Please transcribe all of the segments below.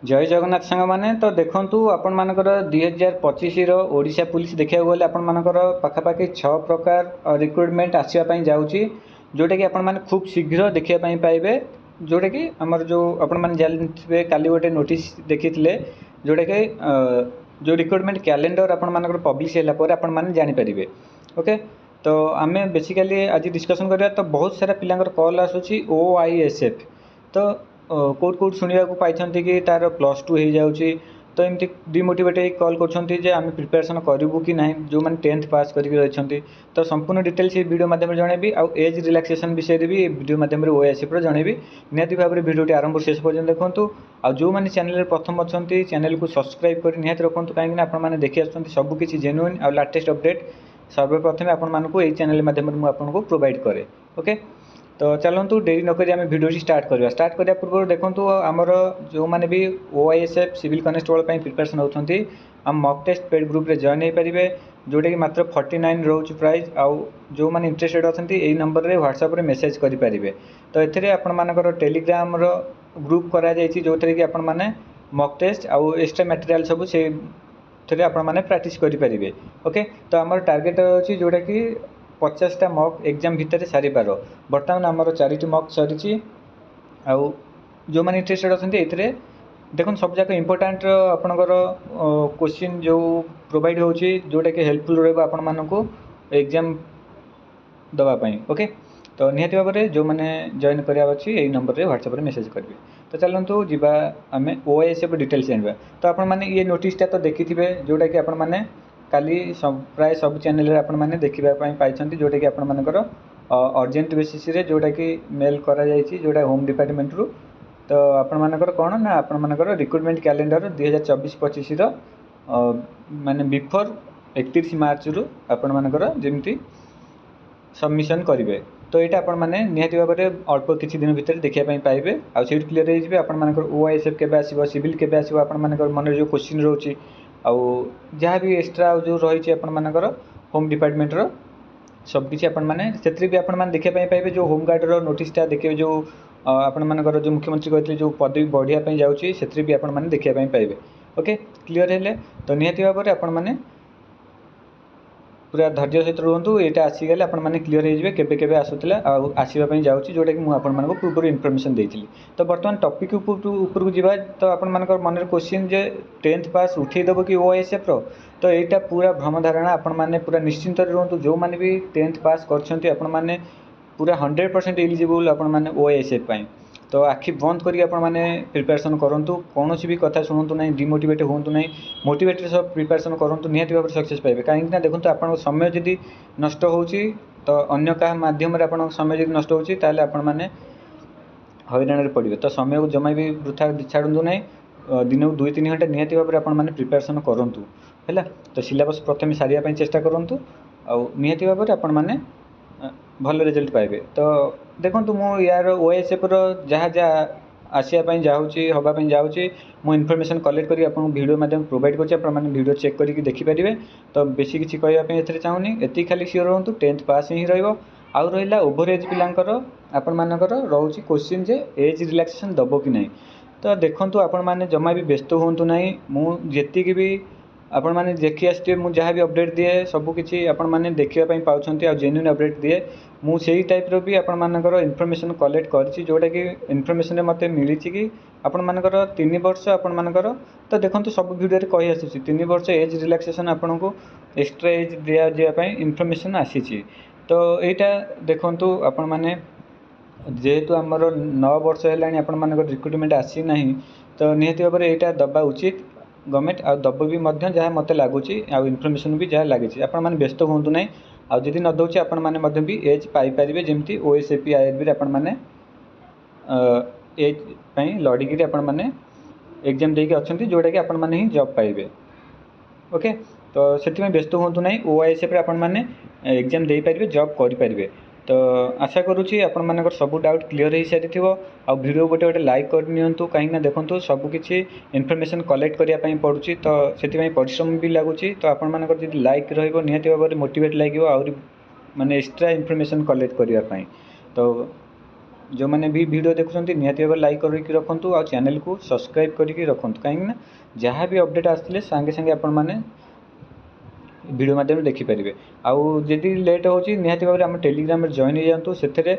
जय जगन्नाथ सांग मैंने तो देखु आपण मानकर 2025 ओडिशा पुलिस देखा गले आपण मानकर पाखापाखि 6 प्रकार रिक्रुटमेंट आसवाई जाऊँगी जोटा कि आपण मैंने खूब शीघ्र देखापी पाइबे जोटा कि आमर जो आपण मैंने जानते काली गोटे नोटिस देखी जोटा कि जो रिक्रुटमेंट कैलेंडर आपण मानकर पब्लिश है आपण मैंने जानीपारे। ओके तो आम बेसिकाली आज डिस्कसन करिया तो बहुत सारा पिलांकर कॉल आसूची OISF तो कौट कौट शुणा पाई कि तार +2 हो जाऊँगी तो एमती डिमोटिवेट कॉल कर आम प्रिपेरेसन करूँ कि ना जो मैंने 10th पास करके तो संपूर्ण डिटेल्स ये वीडियो माध्यम जनइबी आउ एज रिलैक्सेशन विषय भी वीडियो माध्यम OISF जनइबी निहाती भाव में वीडियो आरंभ शेष पर्यटन देखूँ आ जो मैंने चैनल प्रथम अच्छा चैनल को सब्सक्राइब कर निहाती रखुँ कहीं आपने देखी आसुँच सबकि जेन्युइन आ लाटेस्ट अपडेट सर्वप्रथम आपको यही चैनल माध्यम मुझे प्रोवाइड करे। ओके तो चलतु डेरी नक आम भिडियो स्टार्ट करने पूर्व देखो आमर जो मैंने भी OISF सिविल कनेस्टेबल प्रिपेरेसन होती आम मॉक टेस्ट पेड ग्रुप रे जॉइन हो पारे जोटा कि मात्र 49 रोच प्राइस आउ जो मैंने इंटरेस्टेड अच्छा यही नंबर रे व्हाट्सएप रे मेसेज करेंगे। तो ये आपर टेलीग्राम ग्रुप कराई जो थे कि आपण मैंने मॉक टेस्ट आउ एक्स्ट्रा मटेरियल सब से आपण मैंने प्रैक्टिस करेंगे। ओके तो आमर टार्गेट अच्छी जोटा कि 50टा मॉक एग्जाम भितर सारी पार बर्तमान आमर 4टी मॉक सरी आउ जो मैंने इंटरेस्टेड अच्छा ये देखो सब जाक इम्पोर्टाट आपणकर क्वेश्चन जो प्रोवाइड होची जोटा कि हेल्पफुल रहा आपण मानू एग्जाम दवापाई। ओके तो निहाती भाव में जो मैंने जॉइन कराया अच्छी यही नंबर रे व्हाट्सएप रे मेसेज करेंगे। तो चलतु जीवा आम OISF डिटेल्स जानवा। तो आपण मैंने ये नोटिसटा तो देखी थे जोटा कि आपण मैंने काली प्राय सब चैनल आपण मैंने देखापी पाई जोटा कि आपण मानकर अर्जेंट बेसीस जोटा कि मेल करा जोटा होम डिपार्टमेंट रु तो आपण मानकर कौन ना आपण मानकर रिक्रुटमेंट कैलेंडर 2024-25 माने बिफोर 31 मार्च रु आपण मानकर जमी सबमिशन करेंगे। तो यहाँ आपण मैंने निहाती भाव में अल्प किसी दिन भितर देखापी पाइबे आ सीट क्लीयर हो आपण मानकर OISF केबे आसीबो सिविल केबे आसीबो आपण मानकर मन जो क्वेश्चन रोची आउ जहाँ भी एक्स्ट्रा जो रही आपण मानकर होम डिपार्टमेंट रो सबकि आपण मैंने से भी आपण मैंने देखापी पाइबे जो होमगार्ड रो नोटिसटा देखिए जो आपण मानकर जो मुख्यमंत्री कहते जो पदवी बढ़िया जाऊँगी से भी आपण मैंने देखापी पाइबे। ओके क्लीयर है तो निहाती भाव में आपण मैंने पूरा धैर्य सहित रुहतु यहाँ आसीगले आपण मैंने क्लीयर हो केबे आसूला आसवाई जाऊँगी जोटा कि मुझे पूर्व इनफर्मेशन देती। तो बर्तमान टॉपिक ऊपर जावा तो आपण मानकर मन क्वेश्चन जे 10th पास उठेदेव कि OISF रो तो यहाँ पूरा भ्रम धारणा आपण मैंने पूरा निश्चिंत रुहतु जो मैंने भी 10th पास कर पूरा 100% एलिजिबल आपण मैंने OISF पाई। तो आखि बंद करके आपण मैंने प्रिपेरेसन करूँ कौन भी कथा शुणु ना डिमोटिवेट हूँ ना मोटिवेटेड सब प्रिपेरेसन करूँ निहाती भाव सक्सेस पाइबे। कहीं देखो आप समय जदि नष्ट हो तो अन्य क्या मध्यम आप समय जब नष्ट होता आपण मैंने हईराण पड़े तो समय को जमा भी वृथा छाड़ू ना दिन को 2-3 घंटा निहाती भाव में आपने प्रिपेरेसन करूँ है। तो सिलेबस प्रथम सारे चेष्टा करूँ आउ निहाती भाव में आपण मैंने भल रिजल्ट पाइबे। तो देखो मु यार OISF जहाँ जहाँ आसापी जाऊँगी हाँपाई जाऊँगी मु इनफर्मेशन कलेक्ट करके आपको वीडियो माध्यम प्रोवाइड कर वीडियो चेक करके देखिपारे। तो बेसी किसी कहवाई ए चाहूनी एति खाली सियोर रुहतु 10th पास ही रहा रहा ओभर एज पिलांकर आपण मानकर रोचे क्वेश्चन जे एज रिलैक्सेशन दब कि नहीं। तो देखो आपण मैंने जमा भी व्यस्त हूँ ना मुझे भी आपण मैंने देखी आसते मुझे जहाँ भी अपडेट दिए सबकि आपण मैंने देखापी पाँच जेन्युइन अपडेट दिए मुझे से टाइप भी आपण मानकर इनफर्मेशन कलेक्ट कर जोटा कि इनफर्मेशन मत मिली कि आपण मानकर 3 वर्ष आपण मानकर तो देखो सब वीडियो कही आसूँ 3 वर्ष एज रिलैक्सेशन आपन को एक्स्ट्रा एज दिजापी इनफर्मेशन आसी। तो यहाँ देखु आपण मैंने जेहेतु आमर 9 वर्ष है आपण मानकर रिक्रुटमेंट आसी ना तो निहाती भाव में यहाँ दबा उचित गवर्नमेंट आ दब भी जहाँ मत लगुच इनफर्मेशन भी जहाँ लगी आपण मैंने व्यस्त हूँ ना आउ जदि न दौचे आपण मैंने भी एज पाइपर जमी OSFP IRB आपण मैंने एज लड़िकी आपण मैंने एग्जाम देके अच्छा जोटा कि आपण मैंने ही जॉब पाइबे। ओके तो से व्यस्त हूँ ना OISF आपण मैंने एग्जाम दे पारे जॉब करें। तो आशा करुँची आपण मानकर सब डाउट क्लीयर हो सारी थी आ वीडियो गोटे गोटे लाइक करनी कहीं देखो सबकि इनफर्मेशन कलेक्ट करने पड़ुची तो से परिश्रम भी लगुच। तो आपण मानकर जब लाइक रहिहाती भाव मोटिवेट लगे आहरी माने एक्स्ट्रा इनफर्मेशन कलेक्ट करने। तो जो मैंने भी वीडियो देखुंट निहाती भाव लाइक करके रखुँ आ चैनल को सब्सक्राइब करके रखुँ कहीं जहाँ भी अपडेट आसले सांगे सांगे आपण मैंने वीडियो माध्यम देखिपारे आउ जदि लेट हो निहाती भाव आम टेलीग्राम जॉइन हो जातु से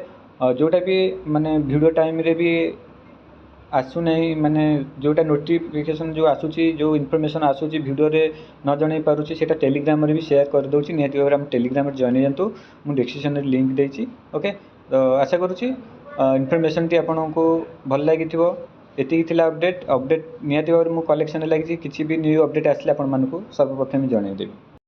जोटा भी माने वीडियो टाइम रे भी आसुना माने जोटा नोटिफिकेशन जो आसूची जो इनफॉरमेशन आसूची वीडियो रे न जन पारुची सेटा टेलीग्राम रे भी शेयर कर दूची निहाती भाव आम टेलीग्राम जॉइन हो जातु मु डिस्क्रिप्शन रे लिंक देछि ओके। तो आशा करुँची इनफॉरमेशन टी आपको भल लगी एति अपडेट निहाती भाव मु कलेक्शन लगी किसी भी न्यू अपडेट आसले आपण मानकु सर्वप्रथम जनईदेवी।